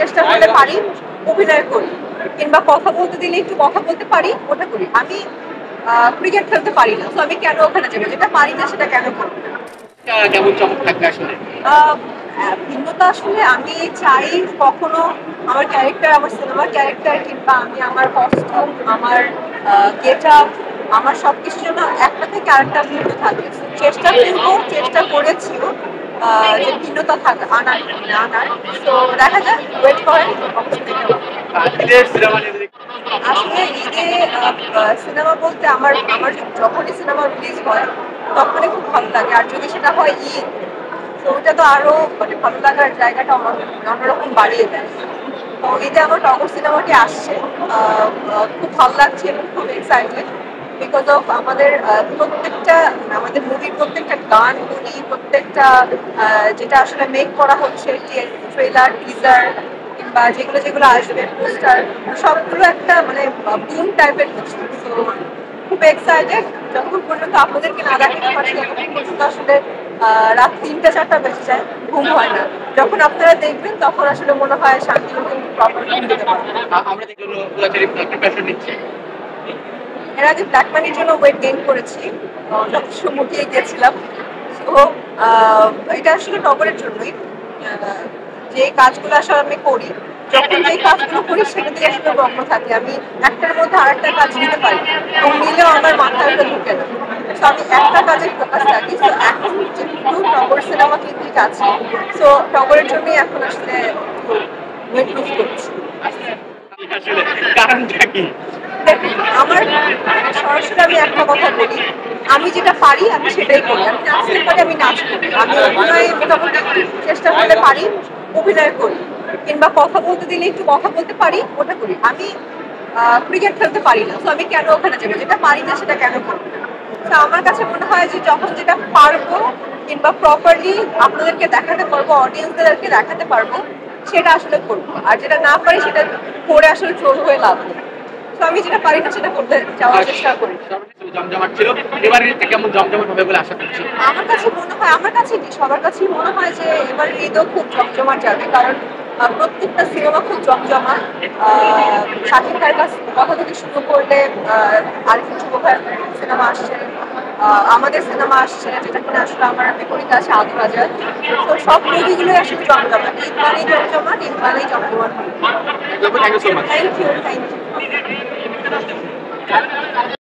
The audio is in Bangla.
চেষ্টা করলে পারি, অভিনয় করি, কিংবা কথা বলতে দিলে একটু কথা বলতে পারি, ওটা করি। আমি ক্রিকেট খেলতে পারি না, তো আমি কেন ওখানে যাবো? যেটা পারি না সেটা কেন করবো? কেমন চমক থাকবে আসলে? আহ, ভিন্নতা আসলে আমি চাই কখনো আমার ক্যারেক্টার, আমার সিনেমার ক্যারেক্টার, কিংবা আমি আমার কস্টিউম, আমার গেট আপ, আমার সবকিছুর জন্য একটা থেকে ক্যারেক্টার ভিন্ন থাকে। চেষ্টা করবো, চেষ্টা করেছিও যে ভিন্নতা থাকে আনার। তো দেখা যায়, ওয়েট করেন, অবশ্যই দেখতে পাবো। ঈদের সিনেমা নিয়ে আসলে ঈদে সিনেমা বলতে আমার আমার যখনই সিনেমা রিলিজ হয় তখনই খুব ভালো লাগে, আর যদি সেটা হয় ঈদ, তো ওটা তো আরো মানে ভালো লাগার জায়গাটা অন্যরকম বাড়িয়ে দেয়। তো ঈদে আমার টগর সিনেমাটি আসছে, খুব ভালো লাগছে এবং খুব এক্সাইটেড, বিকজ অফ আমাদের প্রত্যেকটা আমাদের মুভির প্রত্যেকটা গান বলি, প্রত্যেকটা যেটা আসলে মেক করা হচ্ছে, ট্রেলার, টিজার, কিংবা যেগুলো যেগুলো আসবে পোস্টার, সবগুলো একটা মানে বুম টাইপের কিছু। তো খুব এক্সাইটেড, যতক্ষণ পর্যন্ত আপনাদেরকে না দেখাতে পারছি ততক্ষণ পর্যন্ত আসলে রাত 3টা 4টা বেজে যায়, ঘুম হয় না। যখন আপনারা দেখবেন তখন আসলে মনে হয় শান্তি মতো প্রপার ঘুম দিতে পারবেন। আমরা জন্য প্রিপারেশন নিচ্ছি। এর আগে ব্ল্যাক মানির জন্য ওয়েট গেইন করেছি, যথেষ্ট মুটিয়ে গিয়েছিলাম। তো এটা আসলে টগরের জন্যই, যে কাজগুলো আসলে আমি করি, যখন যে কাজগুলো করি সেটাতেই আসলে মগ্ন থাকি। আমি একটার মধ্যে আরেকটা কাজ নিতে পারি এবং নিলেও আমার মাথায় ওটা ঢুকে না। তো আমি একটা কাজে ফোকাস থাকি। তো এখন যেহেতু টগর সিনেমা কেন্দ্রিক আছে, তো টগরের জন্যই এখন আসলে ওয়েট লুজ করছি। আসলে কারণটা কি? দেখুন, আমার সরাসরি আমি একটা কথা বলি, আমি যেটা পারি আমি সেটাই করি। আমি নাচতে পারি, আমি নাচ করি। আমি অভিনয় মোটামুটি চেষ্টা করলে পারি, অভিনয় করি, কিংবা কথা বলতে দিলে একটু কথা বলতে পারি, ওটা করি। আমি ক্রিকেট খেলতে পারি না, তো আমি কেন ওখানে যাবো? যেটা পারি না সেটা কেন করবো? তো আমার কাছে মনে হয় যে যখন যেটা পারবো, কিংবা প্রপারলি আপনাদেরকে দেখাতে পারবো, অডিয়েন্সদেরকে দেখাতে পারবো, সেটা আসলে করবো। আর যেটা না পারি সেটা করে আসলে ট্রোল হয়ে লাভ নেই। তো আমি যেটা পারি না সেটা করতে যাওয়ার চেষ্টা করি। জমজমাট ছিল, এবারে কেমন জমজমাট হবে বলে আশা করছি? আমার কাছে মনে হয়, আমার কাছে কি সবার কাছেই মনে হয় যে এবার ঈদও খুব জমজমাট যাবে, কারণ প্রত্যেকটা সিনেমা খুব জমজমাট। শাকিব খানের কথা থেকে শুরু করলে আরিফিন শুভ ভাইয়ের সিনেমা আসছে, আমাদের সিনেমা আসছে, যেটা কিনা আসলে আমার বিপরীতে আছে আদর রাজা। তো সব মুভিগুলোই আসলে জমজমাট, ঈদ মানেই জমজমাট, ঈদ মানেই জমজমাট। Thank you so much. Thank you, thank you.